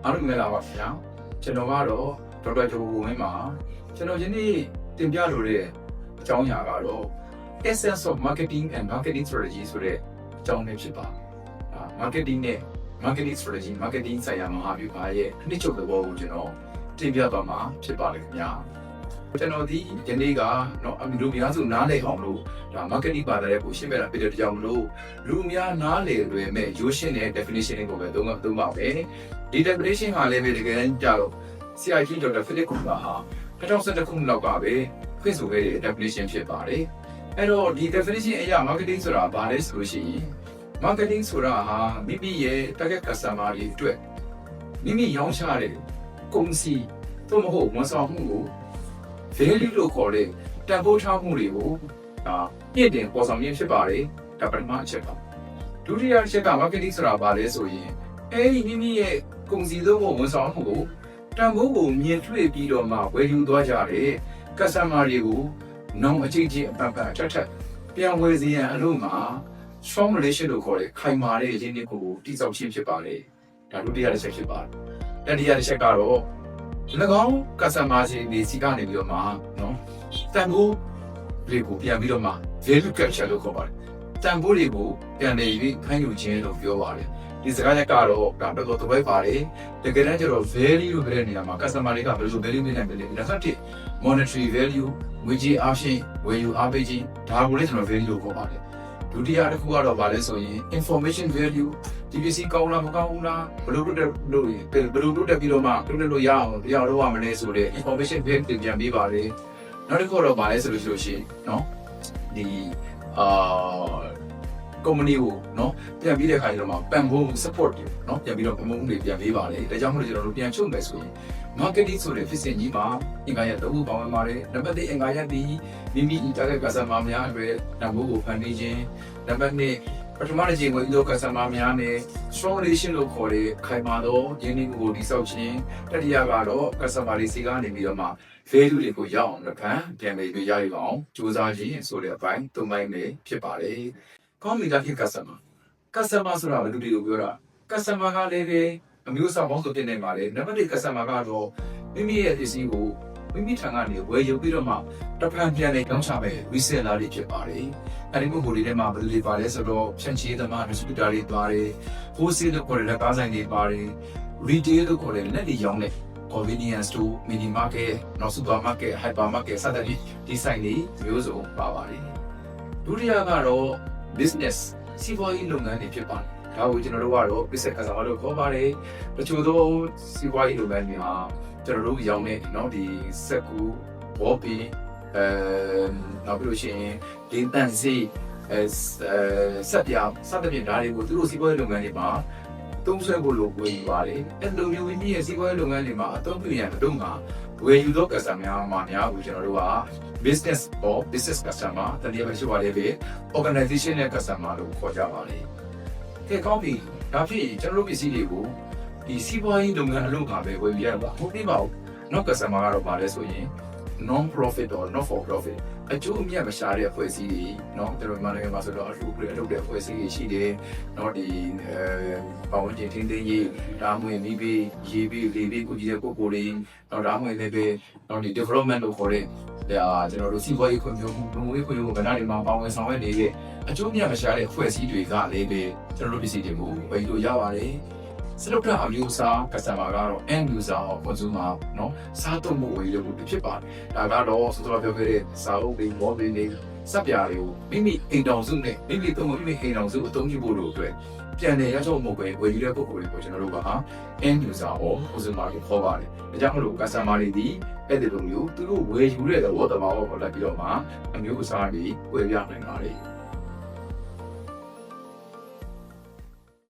အားလုံးမင်္ဂလာပါခင်ဗျာကျွန်တော်ကတော့ဒေါက်တာကျော်ဝင်းပါကျွန်တော်ယနေ့တင်ပြလိုတဲ့အကြောင်းအရာကတော့ Essence of Marketing and Marketing Strategy ဆိုတဲ့အကြောင်းလေးဖြစ်ပါmarketing နဲ့ marketing strategy marketing ဆိုင်ရာမဟာဗျူဟာရဲ့အနှစ်ချုပ်သဘောကိုကျွန်တော်တင်ပြသွားမှာဖြစ်ပါလိမ့်ခင်ဗျာကျွန်တော်ဒီယနေ့ကတော့လူများစုနားလည်အောင်လို့ဒါ marketing ပါတဲ့ကိုရှင်းပြတာဖြစ်တဲ့ကြောင့်မလို့လူများနားလည်လွယ်မဲ့ရိုးရှင်းတဲ့ definition တွေကိုပဲသုံးပါမယ်ဒီ definition ဟာလည်းပဲတကယ်ကြတော့ CIT ဒေါက်တာဖိလစ်ကူပါဟာ2011ခုနှစ်လောက်ကပဲဖွင့်ဆိုခဲ့တဲ့ definition ဖြစ်ပါတယ်အဲ့တော့ဒီ definition အရ marketing ဆိုတာဘာလဲဆိုလို့ရှိရင် marketing ဆိုတာဟာမိမိရဲ့ target customer တွေအတွက်မိမိရောင်းချတဲ့ကုန်စည်သို့မဟုတ်ဝန်ဆောင်မှုကို value လို့ခေါ်တဲ့တန်ဖိုးထားမှုတွေကိုပြည့်တင်ပေါ်ဆောင်ခြင်းဖြစ်ပါတယ်ဒါပထမအချက်ပါဒုတိယအချက်က marketing ဆိုတာဘာလဲဆိုရင်အဲဒီမိမိရဲ့ကုန်စည်သို့မဟုတ်ဝန်ဆောင်မှုကိုတန်ဖိုးကိုမြင်တွေ့ပြီးတော့မှဝယ်ယူသွားကြတဲ့ customer တွေကိုနောင်အချင်းချင်းအပတ်ပတ်အထက်ထက်ပြန်ဝယ်စီရန်အလို့မှာ strong relation လို့ခေါ်တဲ့ခိုင်မာတဲ့ရင်းနှီးမှုကိုတည်ဆောက်ခြင်းဖြစ်ပါတယ်ဒါဒုတိယတစ်ချက်ဖြစ်ပါတယ်တတိယတစ်ချက်ကတော့၎င်း customer တွေစီကနေပြီးတော့မှနော်တန်ဖိုးတွေကိုပြန်ပြီးတော့မှ value capture လို့ခေါ်ပါတယ်တန်ဖိုးတွေကိုပြန်လည်ပြီးဖန်ယူခြင်းလို့ပြောပါတယ်ဒီစကားချက်ကတော့ဒါတော်တော်သဘောပါတယ်တကယ်တမ်းကျတော့ value လို့ပြောတဲ့နေရာမှာ customer တွေကဘယ်လို value မြင်နိုင်မလဲဒါကတည်းက monetary value ငွေကြေးအားဖြင့်ဝယ်ယူအားပေးခြင်းဒါကိုလည်းကျွန်တော် value လို့ခေါ်ပါတယ်ဒုတိယတစ်ခုကတော့ဗာလဲဆိုရင် information value ဒီပစ္စည်းကောင်းလားမကောင်းဘူးလားဘယ်လိုလုပ်တက်ပြီးတော့မှလုပ်လို့ရအောင်တရားတော့ရမလဲဆိုတဲ့ information value ပြန်ပေးပါတယ်နောက်တစ်ခုတော့ဗာလဲဆိုလို့ရှိရင်เนาะဒီcompany ကိုเนาะပြန်ပြီးတဲ့ခါကျတော့မှပံ့ပိုး support တွေเนาะပြန်ပြီးတော့ promote တွေပြန်ပေးပါတယ်ဒါကြောင့်မို့လို့ကျွန်တော်တို့ပြန်ချုပ်မယ်ဆိုရင် marketing ဆိုတဲ့ဖြစ်စဉ်ကြီးမှာအင်္ဂါရပ်3ခုပါဝင်ပါတယ်နံပါတ်1အင်္ဂါရပ်ဒီမိမိ target customer များအတွက်တန်ဖိုးကိုဖန်တီးခြင်းနံပါတ်2ပထမတစ်ချိန်ဝင်သော customer များနဲ့ strong relation လို့ခေါ်တဲ့ခိုင်မာသောရင်းနှီးမှုကိုတည်ဆောက်ခြင်းတတိယကတော့ customer တွေစီကနေပြီးတော့မှ value တွေကိုရအောင်လက်ခံပြန်ပြီးရယူအောင်စူးစမ်းခြင်းဆိုတဲ့အပိုင်းသုံးပိုင်းပဲဖြစ်ပါတယ်ကောင်းပြီလား customer ဆိုတာဘယ်သူတွေကိုပြောတာ customer ကလည်းပဲအမျိုးအစားပေါင်းစုံဖြစ်နေပါလေနံပါတ်1 customer ကတော့မိမိရဲ့ပစ္စည်းကိုမိမိထံကနေဝယ်ယူပြီးတော့မှတစ်ဖန်ပြန်လည်တောင်းချမဲ့ reseller တွေဖြစ်ပါတယ်အဲဒီမှုတွေထဲမှာဘယ်လိုတွေပါလဲဆိုတော့ဖြန့်ချိသမား distributor တွေပါတယ် wholesale လို့ခေါ်တဲ့လက်ကားဆိုင်တွေပါတယ် retail လို့ခေါ်တဲ့လက်တွေရောင်းတဲ့ convenience store mini market နောက် supermarket hyper market စသဖြင့်ဒီဆိုင်တွေမျိုးစုံပါပါတယ်ဒုတိယကတော့ business စီးပွားရေးလုပ်ငန်းတွေဖြစ်ပါတယ်ဒါကိုကျွန်တော်တို့ကတော့ business customer လို့ခေါ်ပါတယ်တချို့သောစီးပွားရေးလုပ်ငန်းတွေမှာကျွန်တော်တို့ရောင်းတဲ့เนาะဒီစက်ကူဘောပီနောက်ပြီးလို့ရှိရင်ဒီတန်စီဆက်ပြစသဖြင့်ဒါတွေကိုသူတို့စီးပွားရေးလုပ်ငန်းတွေမှာသုံးစွဲဖို့လိုဝယ်ယူပါတယ်အဲ့လိုမျိုးမိမိရဲ့စီးပွားရေးလုပ်ငန်းတွေမှာအသုံးပြုရတဲ့တုန်းကဝယ်ယူသော customer များကိုကျွန်တော်တို့က business or business customer တနည်းအားဖြင့်ပါလေပဲ organization နဲ့ customer လို့ခေါ်ကြပါလေကဲကောင်းပြီဒါဖြစ်ရင်ကျွန်တော်တို့ပစ္စည်းတွေကိုဒီစီးပွားရေးလုပ်ငန်းအလုပ်ကပဲဝယ်ယူရတာဟုတ်ပြီပါဘူးနောက် customer ကတော့ပါလဲဆိုရင် non profit or not for profit အကျိုးအမြတ်မရှာတဲ့အဖွဲ့အစည်းတွေเนาะကျွန်တော်မြန်မာနိုင်ငံမှာဆိုတော့အလုပ်တွေလုပ်တဲ့အဖွဲ့အစည်းတွေရှိတယ်เนาะဒီပတ်ဝန်းကျင်ထိန်းသိမ်းရေးဒါမှမဟုတ်မိပြီးရေးပြီးလေပြီးကိုကြီးတဲ့ပုံကိုယ်တွေเนาะဒါမှမဟုတ်လည်းပဲเนาะဒီ development လို့ခေါ်တဲ့ကျွန်တော်တို့စီးပွားရေးခွင့်ပြုမှုလူမှုရေးခွင့်ပြုမှုကဏ္ဍတွေမှာပါဝင်ဆောင်ရွက်နေတဲ့အကျိုးအမြတ်မရှာတဲ့အဖွဲ့အစည်းတွေကလည်းပဲကျွန်တော်တို့ပစ္စည်းတွေကိုဝယ်ယူလို့ရပါတယ်စလုတ်တာအမျိုးအစား customer ကတော့ end user or consumer เนาะစားသုံးမှုဝယ်ယူလို့ဖြစ်ပါတယ်ဒါကတော့စောစောပြောခဲ့တဲ့စာအုပ်တွေ model တွေစက်ပြားတွေကိုမိမိအိမ်တော်စုနဲ့မိမိသုံးမိမိအိမ်တော်စုအသုံးပြုဖို့လို့အတွက်ပြန်လည်ရရှိမှုပဲဝယ်ယူတဲ့ပုံကိုယ်တွေကိုကျွန်တော်တို့က end user or consumer ကိုခေါ်ပါတယ်ဒါကြောင့်မလို့ customer တွေဒီအဲ့ဒီလိုမျိုးသူတို့ဝယ်ယူတဲ့သဘောတဘာဝကိုလိုက်ပြီးတော့မှအမျိုးအစားတွေဝယ်ပြနိုင်ပါတယ်